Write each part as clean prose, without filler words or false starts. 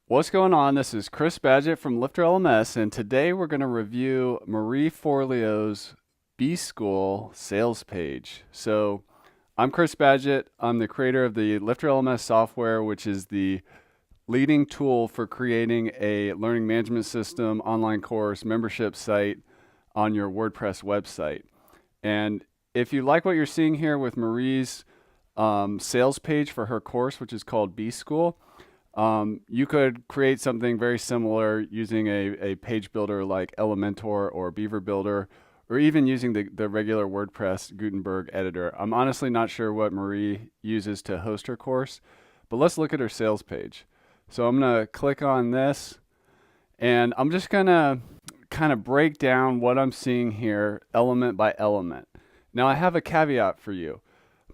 What's going on? This is Chris Badgett from Lifter LMS, and today we're going to review Marie Forleo's B School sales page. So, I'm Chris Badgett. I'm the creator of the Lifter LMS software, which is the leading tool for creating a learning management system, online course, membership site on your WordPress website. And if you like what you're seeing here with Marie's sales page for her course, which is called B School, you could create something very similar using a page builder like Elementor or Beaver Builder, or even using the regular WordPress Gutenberg editor. I'm honestly not sure what Marie uses to host her course, but let's look at her sales page. So I'm going to click on this, and I'm just going to kind of break down what I'm seeing here element by element. Now, I have a caveat for you.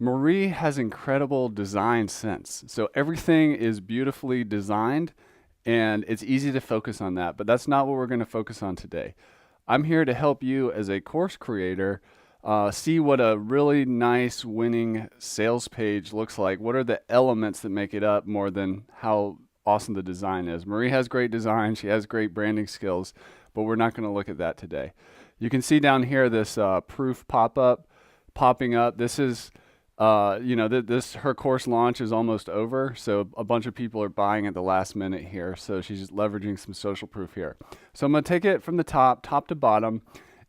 Marie has incredible design sense. So everything is beautifully designed and it's easy to focus on that, but that's not what we're going to focus on today. I'm here to help you as a course creator see what a really nice winning sales page looks like. What are the elements that make it up more than how awesome the design is? Marie has great design. She has great branding skills, but we're not going to look at that today. You can see down here this proof pop-up popping up. This is this her course launch is almost over, so a bunch of people are buying at the last minute here. So she's just leveraging some social proof here. So I'm going to take it from the top to bottom,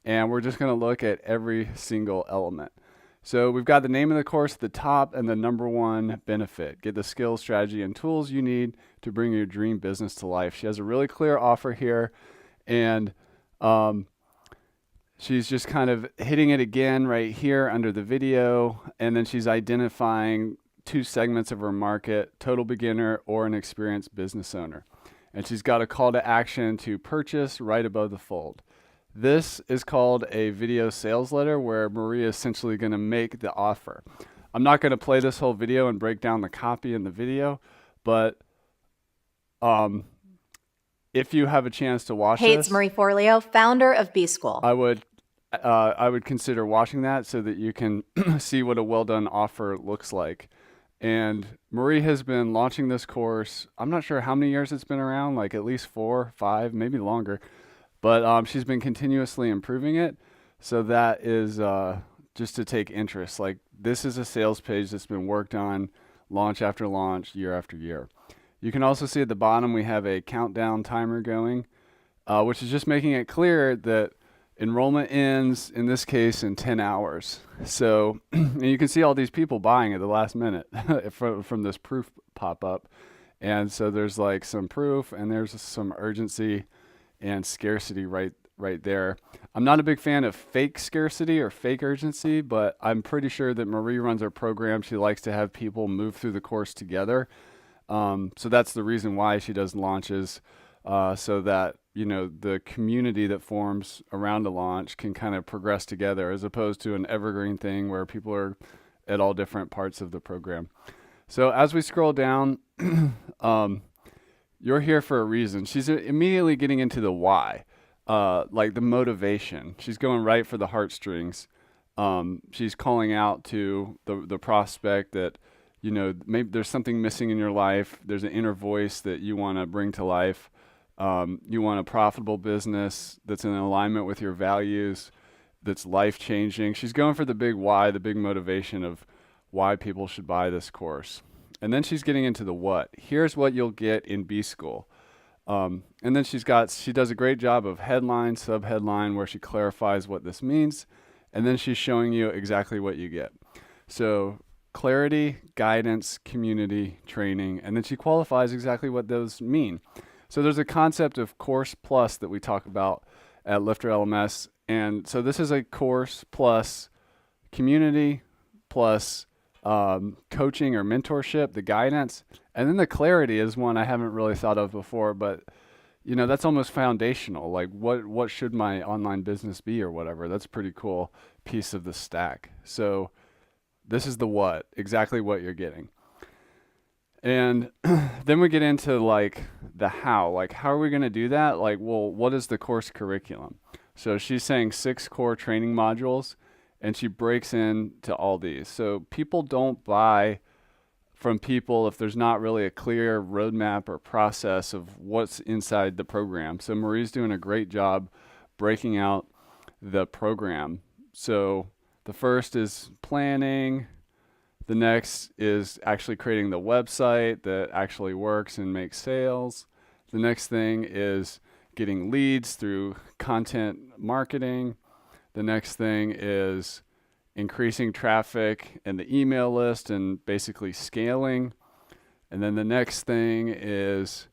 and we're just going to look at every single element. So we've got the name of the course at the top and the number one benefit. Get the skills, strategy, and tools you need to bring your dream business to life. She has a really clear offer here, and she's just kind of hitting it again right here under the video, and then she's identifying two segments of her market, total beginner or an experienced business owner. And she's got a call to action to purchase right above the fold. This is called a video sales letter where Maria is essentially going to make the offer. I'm not going to play this whole video and break down the copy in the video, but if you have a chance to watch Hey, it's this, Marie Forleo, founder of B School. I would consider watching that so that you can see what a well done offer looks like. And Marie has been launching this course. I'm not sure how many years it's been around, like at least 4, 5, maybe longer. But she's been continuously improving it. So that is just to take interest. Like, this is a sales page that's been worked on launch after launch, year after year. You can also see at the bottom we have a countdown timer going, which is just making it clear that enrollment ends, in this case, in 10 hours. So and you can see all these people buying at the last minute from this proof pop-up. And so there's like some proof and there's some urgency and scarcity right there. I'm not a big fan of fake scarcity or fake urgency, but I'm pretty sure that Marie runs her program. She likes to have people move through the course together. So that's the reason why she does launches, so that the community that forms around a launch can kind of progress together, as opposed to an evergreen thing where people are at all different parts of the program. So as we scroll down, you're here for a reason. She's immediately getting into the why, like the motivation. She's going right for the heartstrings. She's calling out to the prospect that, maybe there's something missing in your life. There's an inner voice that you want to bring to life. You want a profitable business that's in alignment with your values, that's life-changing. She's going for the big why, the big motivation of why people should buy this course. And then she's getting into the what. Here's what you'll get in B School. And then she does a great job of headline, subheadline, where she clarifies what this means. And then she's showing you exactly what you get. So clarity, guidance, community, training, and then she qualifies exactly what those mean. So there's a concept of course plus that we talk about at Lifter LMS. And so this is a course plus community plus coaching or mentorship, the guidance. And then the clarity is one I haven't really thought of before, but that's almost foundational. Like what should my online business be or whatever. That's a pretty cool piece of the stack. So this is the what, exactly what you're getting. And then we get into like the how. Like, how are we going to do that? Like, well, what is the course curriculum? So she's saying 6 core training modules, and she breaks into all these. So people don't buy from people if there's not really a clear roadmap or process of what's inside the program. So Marie's doing a great job breaking out the program. So the first is planning. The next is actually creating the website that actually works and makes sales. The next thing is getting leads through content marketing. The next thing is increasing traffic in the email list and basically scaling. And then the next thing is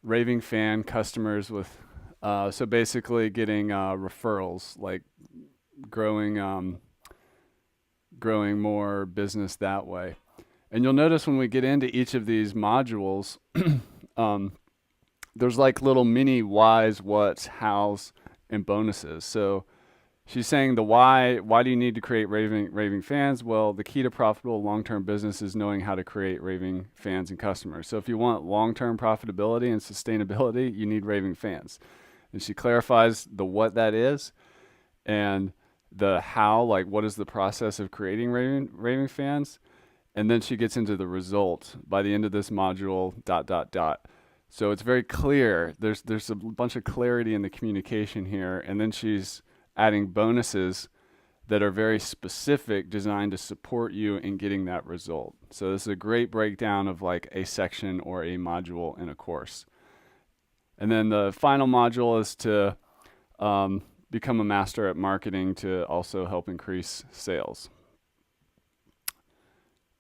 raving fan customers with, so basically getting referrals, like growing growing more business that way. And you'll notice when we get into each of these modules, there's like little mini whys, whats, hows, and bonuses. So she's saying the why do you need to create raving fans? Well, the key to profitable long-term business is knowing how to create raving fans and customers. So if you want long-term profitability and sustainability, you need raving fans. And she clarifies the what that is and the how, like what is the process of creating raving fans. And then she gets into the result by the end of this module, ... So it's very clear. There's a bunch of clarity in the communication here. And then she's adding bonuses that are very specific, designed to support you in getting that result. So this is a great breakdown of like a section or a module in a course. And then the final module is to become a master at marketing to also help increase sales.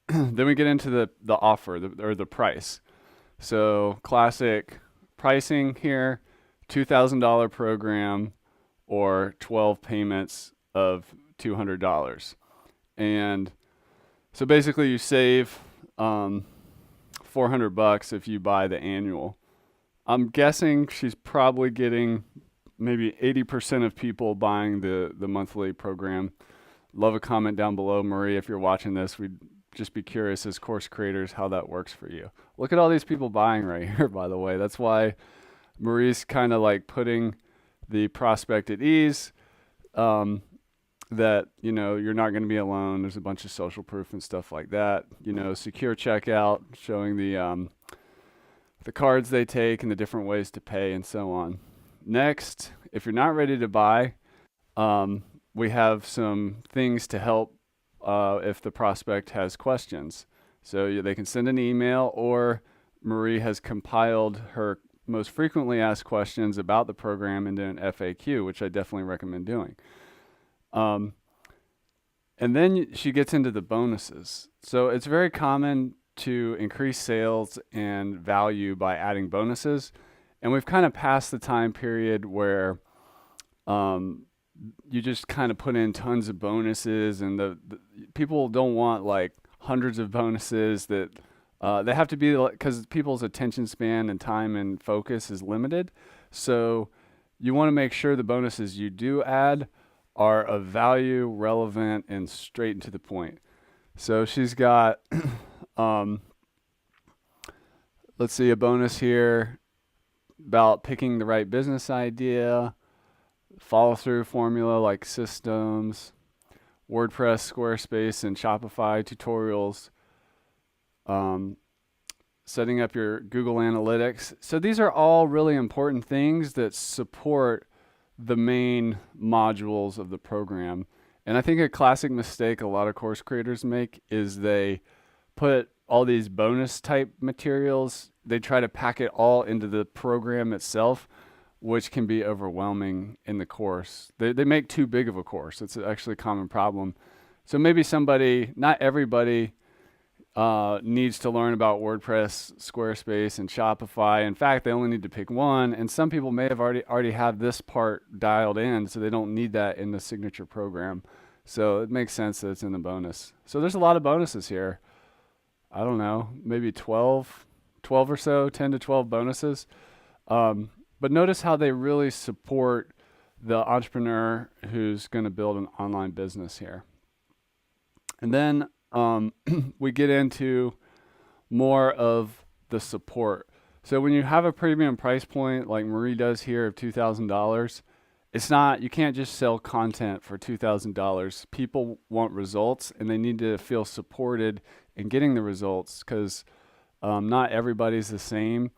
Then we get into the offer or the price. So classic pricing here, $2,000 program or 12 payments of $200. And so basically you save $400 if you buy the annual. I'm guessing she's probably getting maybe 80% of people buying the monthly program. Love a comment down below, Marie, if you're watching this. We'd just be curious as course creators how that works for you. Look at all these people buying right here, by the way. That's why Marie's kind of like putting the prospect at ease, that, you know, you're not going to be alone. There's a bunch of social proof and stuff like that. You know, secure checkout, showing the cards they take and the different ways to pay and so on. Next, if you're not ready to buy, we have some things to help if the prospect has questions. So they can send an email, or Marie has compiled her most frequently asked questions about the program into an FAQ, which I definitely recommend doing. And then she gets into the bonuses. So it's very common to increase sales and value by adding bonuses. And we've kind of passed the time period where you just kind of put in tons of bonuses, and the people don't want like hundreds of bonuses that they have to be, because people's attention span and time and focus is limited. So you want to make sure the bonuses you do add are of value, relevant, and straight and to the point. So she's got, let's see, a bonus here about picking the right business idea, follow through formula like systems, WordPress, Squarespace, and Shopify tutorials, setting up your Google Analytics. So these are all really important things that support the main modules of the program. And I think a classic mistake a lot of course creators make is they put all these bonus type materials, they try to pack it all into the program itself, which can be overwhelming in the course. They make too big of a course. It's actually a common problem. So maybe somebody, not everybody needs to learn about WordPress, Squarespace, and Shopify. In fact, they only need to pick one. And some people may have already have this part dialed in, so they don't need that in the signature program. So it makes sense that it's in the bonus. So there's a lot of bonuses here. I don't know, maybe 12 or so, 10 to 12 bonuses. But notice how they really support the entrepreneur who's going to build an online business here. And then we get into more of the support. So when you have a premium price point like Marie does here of $2,000, it's not, you can't just sell content for $2,000. People want results, and they need to feel supported and getting the results, because not everybody's the same,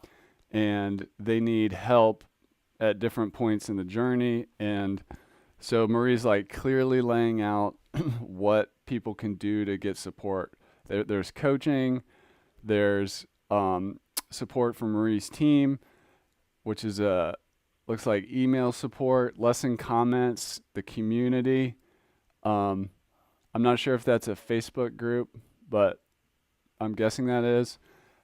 and they need help at different points in the journey. And so Marie's like clearly laying out what people can do to get support. There's coaching, there's support from Marie's team, which is looks like email support, lesson comments, the community. I'm not sure if that's a Facebook group, but I'm guessing that is.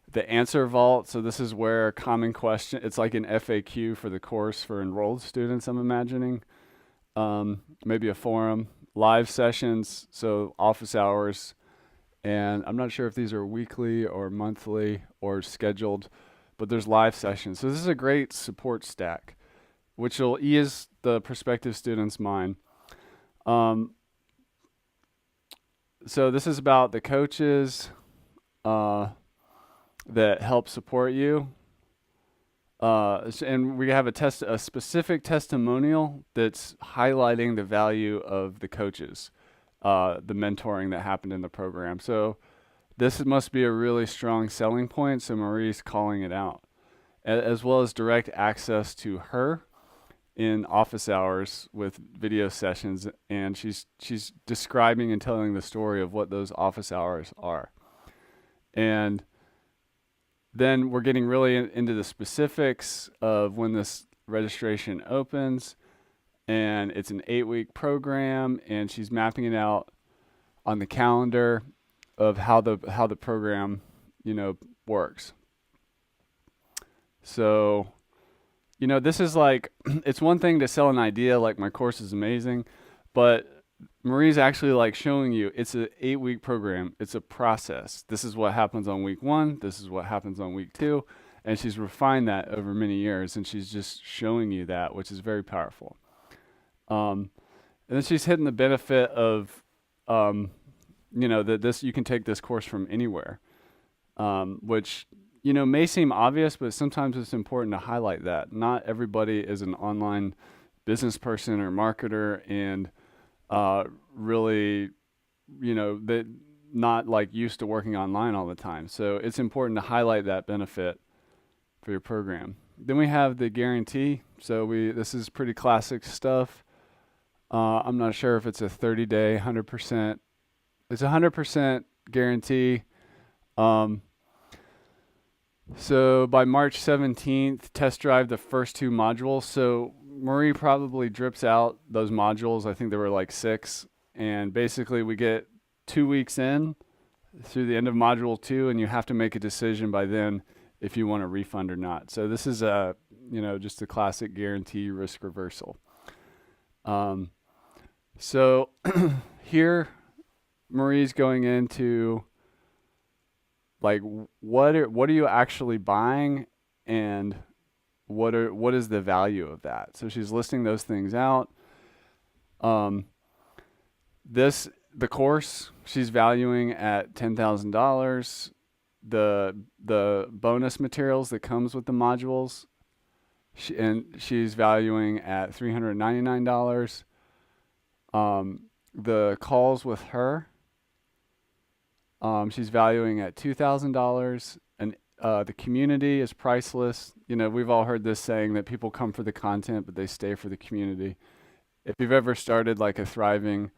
The answer vault. So this is where common question, it's like an FAQ for the course for enrolled students, I'm imagining. Maybe a forum, live sessions, so office hours. And I'm not sure if these are weekly or monthly or scheduled, but there's live sessions. So this is a great support stack, which will ease the prospective student's mind. So this is about the coaches that help support you. And we have a specific testimonial that's highlighting the value of the coaches, the mentoring that happened in the program. So this must be a really strong selling point. So Marie's calling it out, as well as direct access to her in office hours with video sessions. And she's describing and telling the story of what those office hours are. And then we're getting really into the specifics of when this registration opens, and it's an 8-week program, and she's mapping it out on the calendar of how the program, works. So, this is like, it's one thing to sell an idea, like my course is amazing, but Marie's actually like showing you it's an 8-week program. It's a process. This is what happens on week 1. This is what happens on week 2. And she's refined that over many years, and she's just showing you that, which is very powerful. And then she's hitting the benefit of, that you can take this course from anywhere, which, may seem obvious, but sometimes it's important to highlight that. Not everybody is an online business person or marketer, and really, that not like used to working online all the time. So it's important to highlight that benefit for your program. Then we have the guarantee. So this is pretty classic stuff. I'm not sure if it's a 30-day, 100%. It's a 100% guarantee. So by March 17th, test drive the first 2 modules. So Marie probably drips out those modules. I think there were like 6. And basically we get 2 weeks in through the end of module 2, and you have to make a decision by then if you want a refund or not. So this is just a classic guarantee risk reversal. So here Marie's going into like, what are you actually buying, and what is the value of that? So she's listing those things out. The course she's valuing at $10,000. The bonus materials that comes with the modules, she's valuing at $399. The calls with her, she's valuing at $2,000, and the community is priceless. We've all heard this saying that people come for the content, but they stay for the community. If you've ever started like a thriving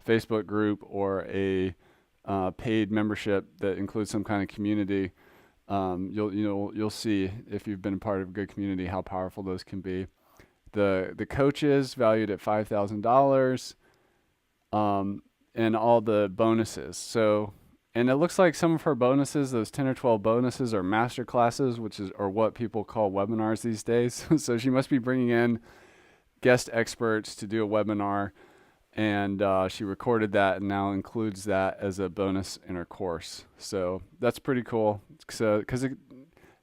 Facebook group or a paid membership that includes some kind of community, you'll see, if you've been a part of a good community, how powerful those can be. The coaches valued at $5,000, and all the bonuses. So. And it looks like some of her bonuses, those 10 or 12 bonuses, are master classes, or what people call webinars these days. So she must be bringing in guest experts to do a webinar, and she recorded that and now includes that as a bonus in her course. So that's pretty cool. So, because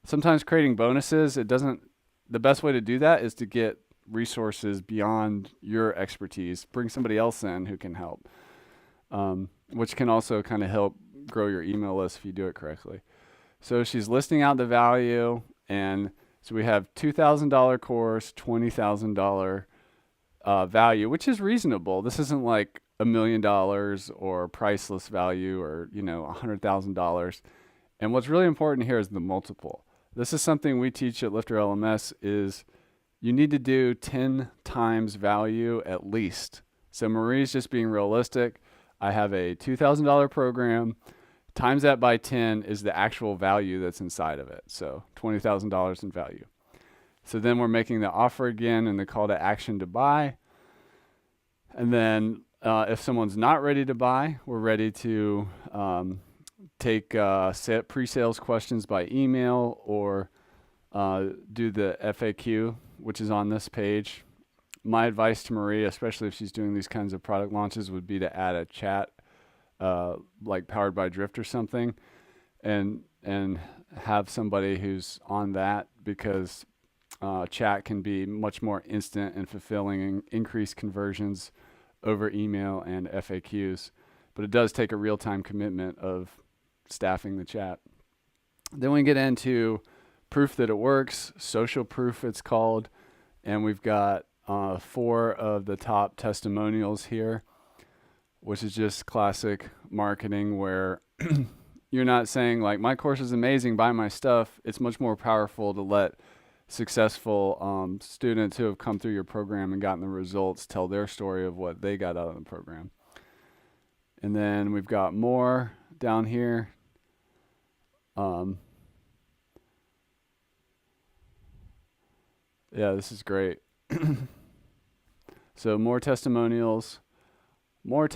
sometimes creating bonuses, the best way to do that is to get resources beyond your expertise. Bring somebody else in who can help, which can also kind of help grow your email list if you do it correctly. So she's listing out the value, and so we have $2,000 course, $20,000 value, which is reasonable. This isn't like $1 million or priceless value or, $100,000. And what's really important here is the multiple. This is something we teach at Lifter LMS is you need to do 10 times value at least. So Marie's just being realistic. I have a $2,000 program. Times that by 10 is the actual value that's inside of it. So $20,000 in value. So then we're making the offer again and the call to action to buy. And then if someone's not ready to buy, we're ready to take pre-sales questions by email or do the FAQ, which is on this page. My advice to Marie, especially if she's doing these kinds of product launches, would be to add a chat like Powered by Drift or something, and have somebody who's on that, because chat can be much more instant and fulfilling and increase conversions over email and FAQs. But it does take a real-time commitment of staffing the chat. Then we get into proof that it works, social proof it's called, and we've got 4 of the top testimonials here, which is just classic marketing where you're not saying like, my course is amazing, buy my stuff. It's much more powerful to let successful students who have come through your program and gotten the results tell their story of what they got out of the program. And then we've got more down here. Yeah, this is great. So more testimonials. And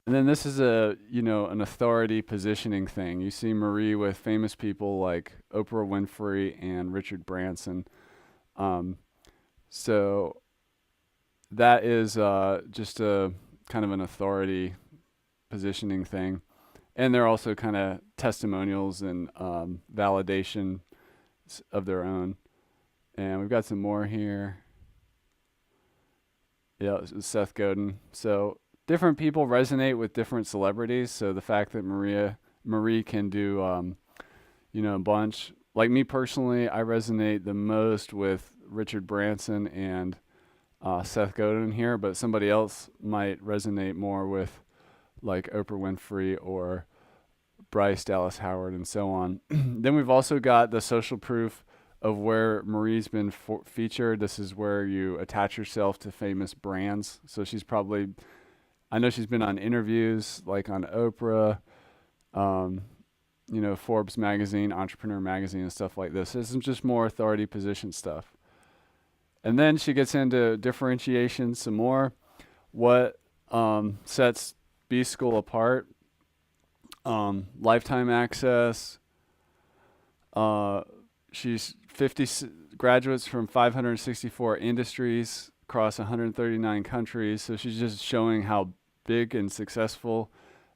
then this is an authority positioning thing. You see Marie with famous people like Oprah Winfrey and Richard Branson. So that is just a kind of an authority positioning thing. And they're also kind of testimonials and validation of their own. And we've got some more here. Yeah, this is Seth Godin. So different people resonate with different celebrities. So the fact that Marie can do, a bunch. Like me personally, I resonate the most with Richard Branson and Seth Godin here, but somebody else might resonate more with like Oprah Winfrey or Bryce Dallas Howard and so on. Then we've also got the social proof of where Marie's been featured. This is where you attach yourself to famous brands. So I know she's been on interviews like on Oprah, Forbes magazine, Entrepreneur magazine, and stuff like this. This is just more authority position stuff. And then she gets into differentiation some more. What sets B School apart? Lifetime access. She's 50 graduates from 564 industries across 139 countries. So she's just showing how big and successful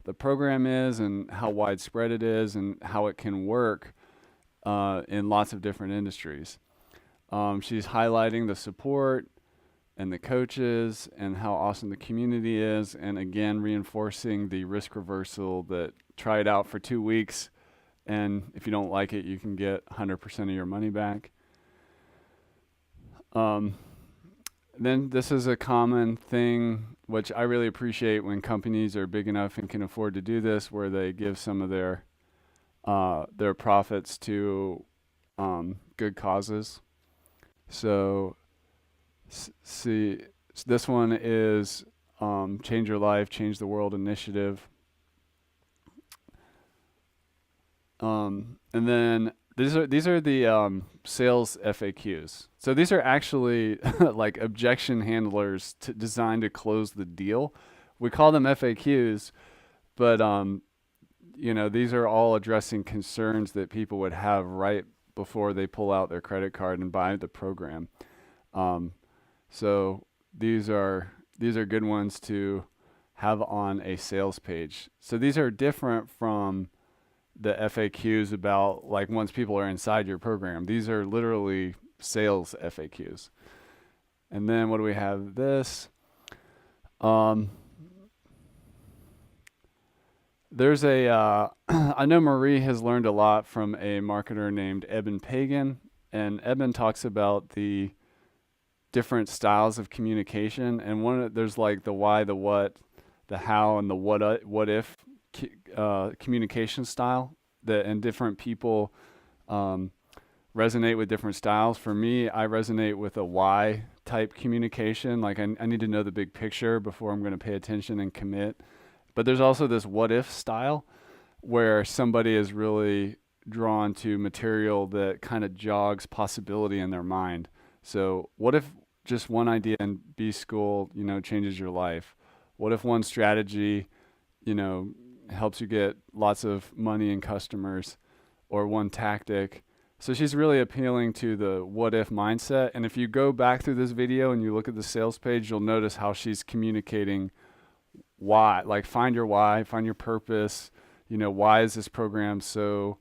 the program is and how widespread it is and how it can work in lots of different industries. She's highlighting the support and the coaches and how awesome the community is, and again reinforcing the risk reversal that try it out for 2 weeks, and if you don't like it, you can get 100% of your money back. Then this is a common thing, which I really appreciate when companies are big enough and can afford to do this, where they give some of their profits to good causes. So see, this one is Change Your Life, Change the World initiative. And then these are the sales FAQs. So these are actually like objection handlers designed to close the deal. We call them FAQs, but these are all addressing concerns that people would have right before they pull out their credit card and buy the program. So these are good ones to have on a sales page. So these are different from the FAQs about like once people are inside your program. These are literally sales FAQs. And then what do we have? This. There's a, I know Marie has learned a lot from a marketer named Eben Pagan, and Eben talks about the different styles of communication, and there's like the why, the what, the how, and the what if communication style that, and different people um, resonate with different styles. For me, I resonate with a why type communication. Like I need to know the big picture before I'm going to pay attention and commit. But there's also this what if style where somebody is really drawn to material that kind of jogs possibility in their mind. So what if just one idea in B school, changes your life? What if one strategy, helps you get lots of money and customers, or one tactic? So she's really appealing to the what if mindset. And if you go back through this video and you look at the sales page, you'll notice how she's communicating why, like find your why, find your purpose. Why is this program so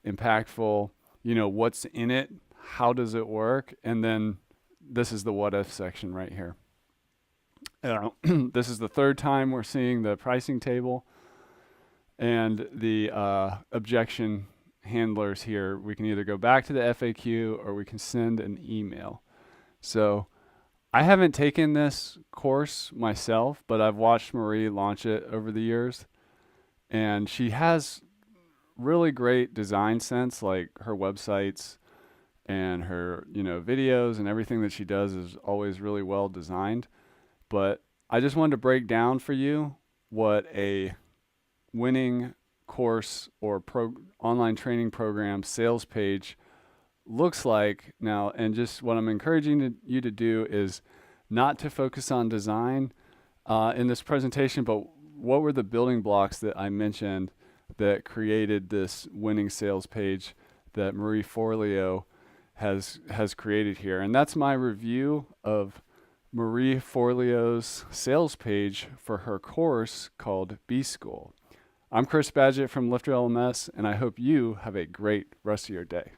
impactful? What's in it? How does it work? And then this is the what if section right here. This is the third time we're seeing the pricing table and the objection handlers here. We can either go back to the FAQ or we can send an email. So I haven't taken this course myself, but I've watched Marie launch it over the years. And she has really great design sense, like her websites and her, videos and everything that she does is always really well designed. But I just wanted to break down for you what a winning course or online training program sales page looks like now. And just what I'm encouraging you to do is not to focus on design in this presentation, but what were the building blocks that I mentioned that created this winning sales page that Marie Forleo has created here. And that's my review of Marie Forleo's sales page for her course called B School. I'm Chris Badgett from Lifter LMS, and I hope you have a great rest of your day.